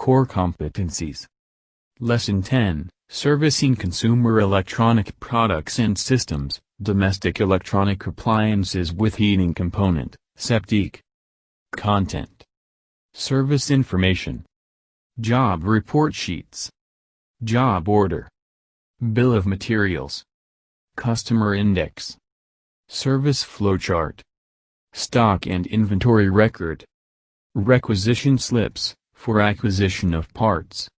Core Competencies. Lesson 10, Servicing Consumer Electronic Products and Systems, Domestic Electronic Appliances with Heating Component, SCEP-DEAHC. Content. Service Information. Job Report Sheets. Job Order. Bill of Materials. Customer Index. Service Flowchart. Stock and Inventory Record. Requisition Slips, for acquisition of parts.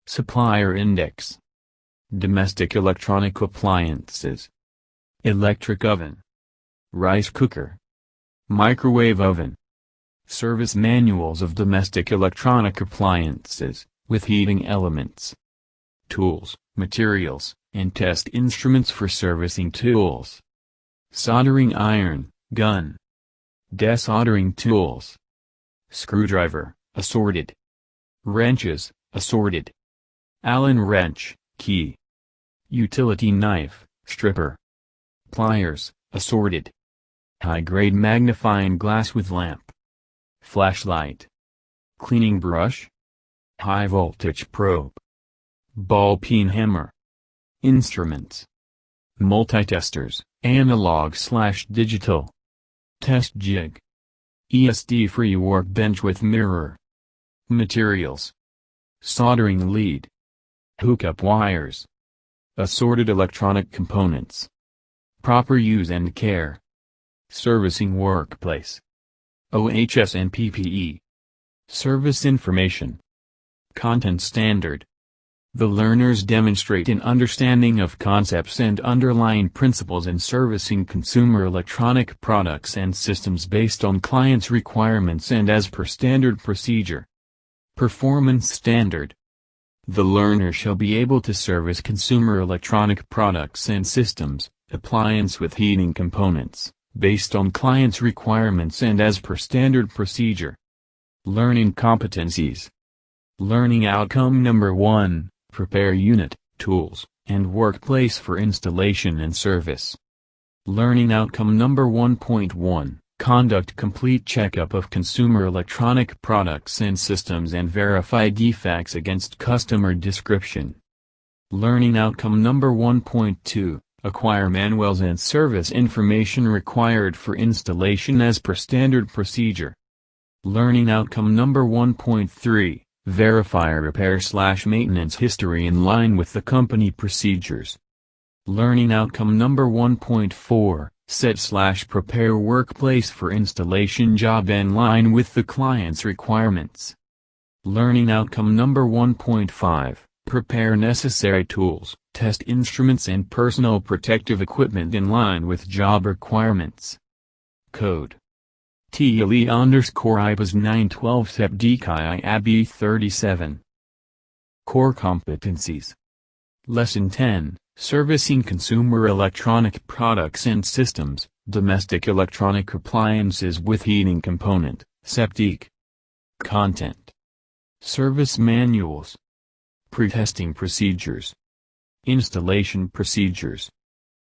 Supplier Index. Domestic Electronic Appliances. Electric Oven. Rice Cooker. Microwave Oven. Service Manuals of Domestic Electronic Appliances, with heating elements. Tools, materials, and test instruments for servicing tools. Soldering iron, gun. Desoldering tools. Screwdriver, assorted. Wrenches, assorted. Allen wrench, key. Utility knife, stripper. Pliers, assorted. High-grade magnifying glass with lamp. Flashlight. Cleaning brush. High-voltage probe. Ball-peen hammer. Instruments. Multitesters, analog/digital. Test jig. ESD-free workbench with mirror. Materials. Soldering lead. Hookup wires. Assorted electronic components. Proper use and care. Servicing workplace. OHS and PPE. Service information. Content standard. The learners demonstrate an understanding of concepts and underlying principles in servicing consumer electronic products and systems based on clients' requirements and as per standard procedure. Performance standard. The learner shall be able to service consumer electronic products and systems, appliance with heating components, based on clients' requirements and as per standard procedure. Learning competencies. Learning outcome number 1, prepare unit, tools, and workplace for installation and service. Learning outcome number 1.1, conduct complete checkup of consumer electronic products and systems and verify defects against customer description. Learning outcome number 1.2, acquire manuals and service information required for installation as per standard procedure. Learning outcome number 1.3, verify repair/maintenance history in line with the company procedures. Learning outcome number 1.4, set/prepare workplace for installation job in line with the client's requirements. Learning outcome number 1.5, prepare necessary tools, test instruments and personal protective equipment in line with job requirements. Code. TLE_IPAS 912 SCEP-DEAHC AB 37. Core Competencies. Lesson 10, Servicing Consumer Electronic Products and Systems, Domestic Electronic Appliances with Heating Component, SCEP-DEAHC. Content. Service Manuals. Pre-testing Procedures. Installation Procedures.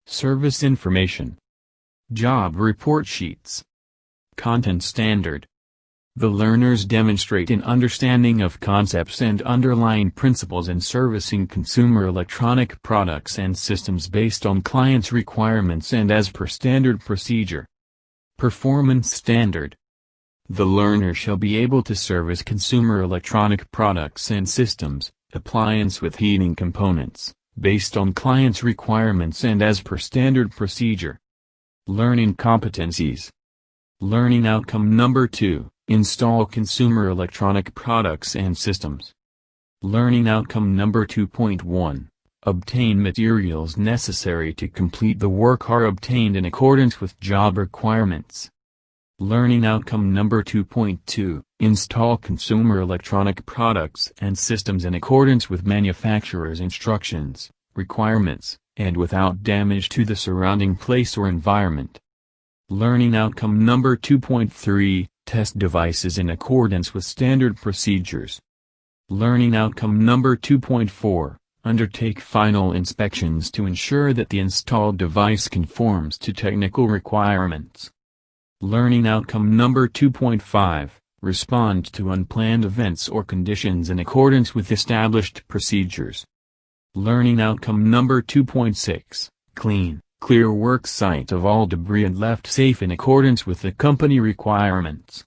Service Information. Job Report Sheets. Content standard. The learners demonstrate an understanding of concepts and underlying principles in servicing consumer electronic products and systems based on clients' requirements and as per standard procedure. Performance standard. The learner shall be able to service consumer electronic products and systems, appliance with heating components, based on clients' requirements and as per standard procedure. Learning competencies. Learning outcome number 2, install consumer electronic products and systems. Learning outcome number 2.1, obtain materials necessary to complete the work are obtained in accordance with job requirements. Learning outcome number 2.2, install consumer electronic products and systems in accordance with manufacturer's instructions, requirements, and without damage to the surrounding place or environment. Learning outcome number 2.3, test devices in accordance with standard procedures. Learning outcome number 2.4, undertake final inspections to ensure that the installed device conforms to technical requirements. Learning outcome number 2.5, respond to unplanned events or conditions in accordance with established procedures. Learning outcome number 2.6, clean, clear work site of all debris and left safe in accordance with the company requirements.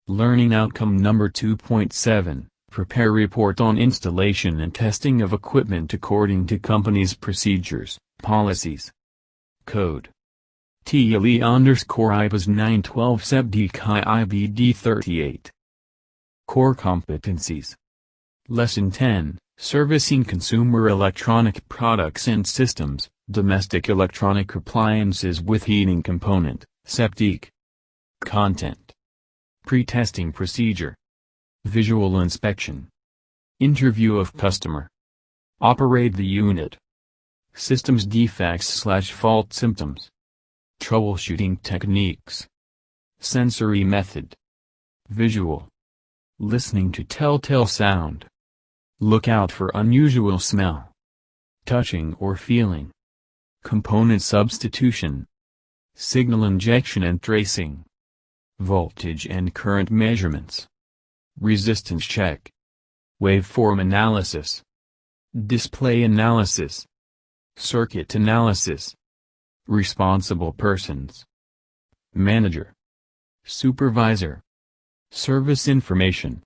Learning outcome number 2.7, prepare report on installation and testing of equipment according to company's procedures, policies. Code TLE_IPAS 912 SCEP-DEAHC IBD 38. Core competencies. Lesson 10, Servicing Consumer Electronic Products and Systems, Domestic Electronic Appliances with Heating Component, SCEP-DEAHC. Content. Pre-testing procedure. Visual inspection. Interview of customer. Operate the unit. Systems defects/fault symptoms. Troubleshooting techniques. Sensory method. Visual. Listening to telltale sound. Look out for unusual smell. Touching or feeling. Component substitution. Signal injection and tracing. Voltage and current measurements. Resistance check. Waveform analysis. Display analysis. Circuit analysis. Responsible persons. Manager. Supervisor. Service information.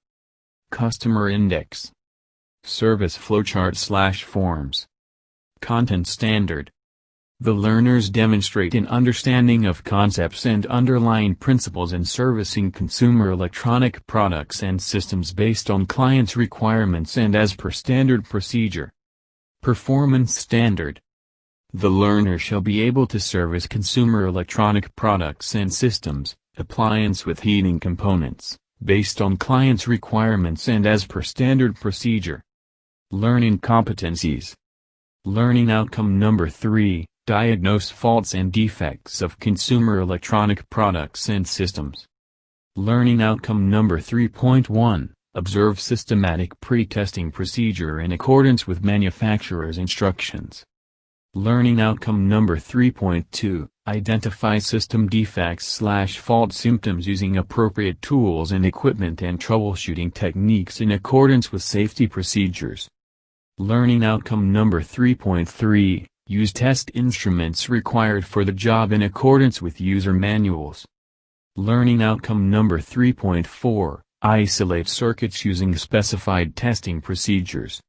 Customer index. Service flowchart/forms. Content standard. The learners demonstrate an understanding of concepts and underlying principles in servicing consumer electronic products and systems based on clients' requirements and as per standard procedure. Performance standard. The learner shall be able to service consumer electronic products and systems, appliance with heating components, based on clients' requirements and as per standard procedure. Learning competencies. Learning outcome number 3, diagnose faults and defects of consumer electronic products and systems. Learning outcome number 3.1, observe systematic pre-testing procedure in accordance with manufacturer's instructions. Learning outcome number 3.2, identify system defects/fault symptoms using appropriate tools and equipment and troubleshooting techniques in accordance with safety procedures. Learning outcome number 3.3, use test instruments required for the job in accordance with user manuals. Learning outcome number 3.4, isolate circuits using specified testing procedures.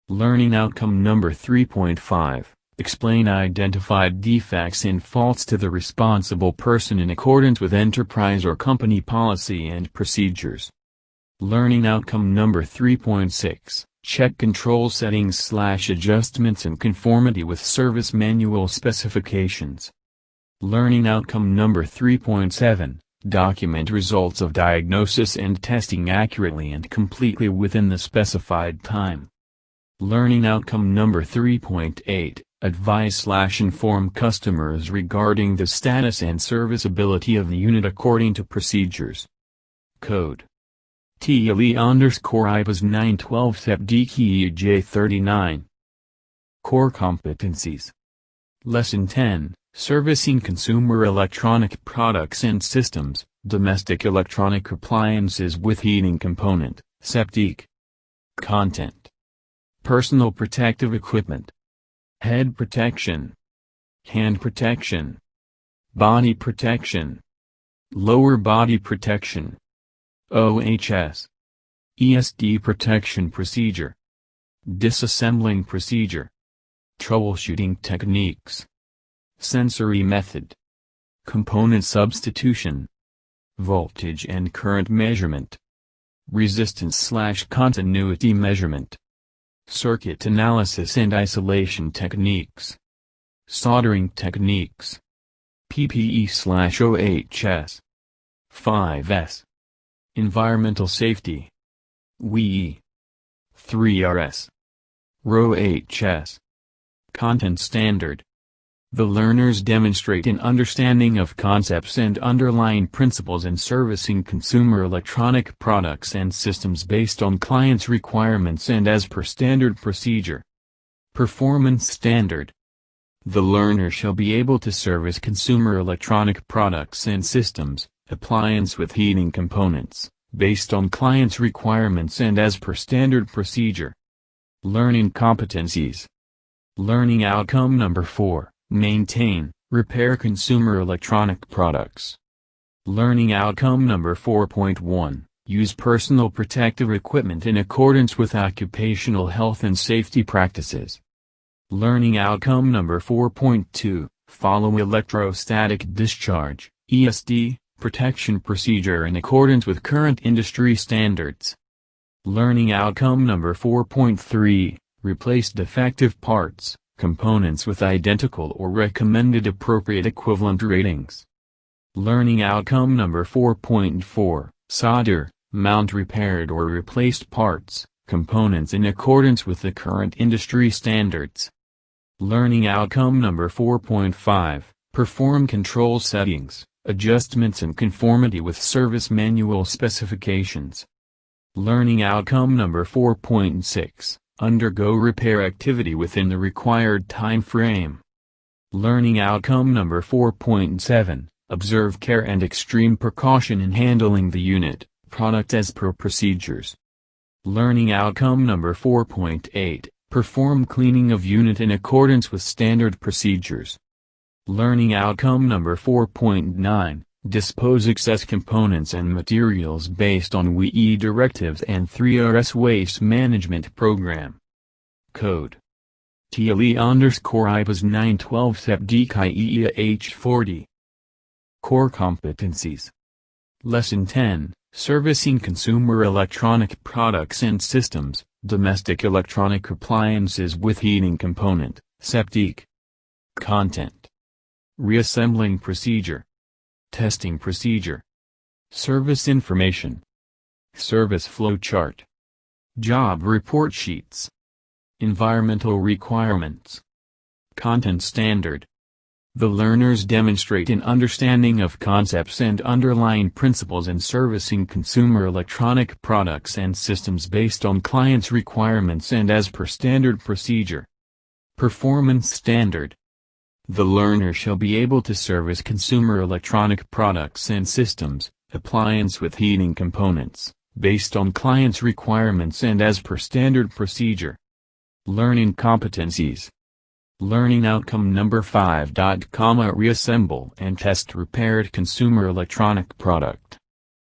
Learning outcome number 3.5, explain identified defects and faults to the responsible person in accordance with enterprise or company policy and procedures. Learning outcome number 3.6, check control settings/adjustments in conformity with service manual specifications. Learning outcome number 3.7, document results of diagnosis and testing accurately and completely within the specified time. Learning outcome number 3.8, advise/inform customers regarding the status and serviceability of the unit according to procedures. Code TLE_IPAS 912 SCEP-DEAHC J39. Core competencies. Lesson 10, Servicing Consumer Electronic Products and Systems, Domestic Electronic Appliances with Heating Component, SCEP-DEAHC. Content. Personal protective equipment. Head protection. Hand protection. Body protection. Lower body protection. OHS. ESD protection procedure. Disassembling procedure. Troubleshooting techniques. Sensory method. Component substitution. Voltage and current measurement. Resistance/continuity measurement. Circuit analysis and isolation techniques. Soldering techniques. PPE/OHS. 5S. Environmental safety. WEE. 3RS. ROHS. Content standard. The learners demonstrate an understanding of concepts and underlying principles in servicing consumer electronic products and systems based on clients' requirements and as per standard procedure. Performance standard. The learner shall be able to service consumer electronic products and systems, appliance with heating components, based on client's requirements and as per standard procedure. Learning competencies. Learning outcome number 4, maintain, repair consumer electronic products. Learning outcome number 4.1, use personal protective equipment in accordance with occupational health and safety practices. Learning outcome number 4.2, follow electrostatic discharge, ESD, protection procedure in accordance with current industry standards. Learning outcome number 4.3, replace defective parts, components with identical or recommended appropriate equivalent ratings. Learning outcome number 4.4, solder, mount repaired or replaced parts, components in accordance with the current industry standards. Learning outcome number 4.5, perform control settings, adjustments in conformity with service manual specifications. Learning outcome number 4.6, undergo repair activity within the required time frame. Learning outcome number 4.7, observe care and extreme precaution in handling the unit, product as per procedures. Learning outcome number 4.8, perform cleaning of unit in accordance with standard procedures. Learning outcome number 4.9, dispose excess components and materials based on WEEE directives and 3RS Waste Management Program. Code TLE_IPAS 912 SCEP-DEAHC 40. Core competencies. Lesson 10, Servicing Consumer Electronic Products and Systems, Domestic Electronic Appliances with Heating Component, SCEP-DEAHC. Content. Reassembling Procedure. Testing Procedure. Service Information. Service Flow Chart. Job Report Sheets. Environmental Requirements. Content Standard. The learners demonstrate an understanding of concepts and underlying principles in servicing consumer electronic products and systems based on clients' requirements and as per standard procedure. Performance Standard. The learner shall be able to service consumer electronic products and systems, appliance with heating components, based on client's requirements and as per standard procedure. Learning competencies. Learning outcome number 5. Reassemble and test repaired consumer electronic product.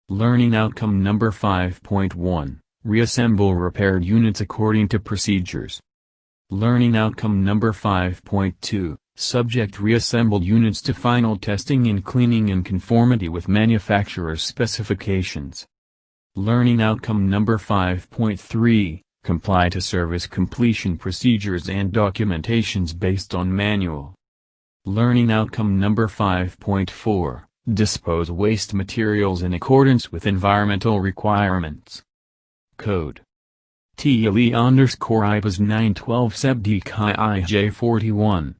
Learning outcome number 5.1, reassemble repaired units according to procedures. Learning outcome number 5.2, subject reassembled units to final testing and cleaning in conformity with manufacturer's specifications. Learning outcome number 5.3, comply to service completion procedures and documentations based on manual. Learning outcome number 5.4, dispose waste materials in accordance with environmental requirements. Code TLE_IPAS 912 SCEP-DEAHC 41.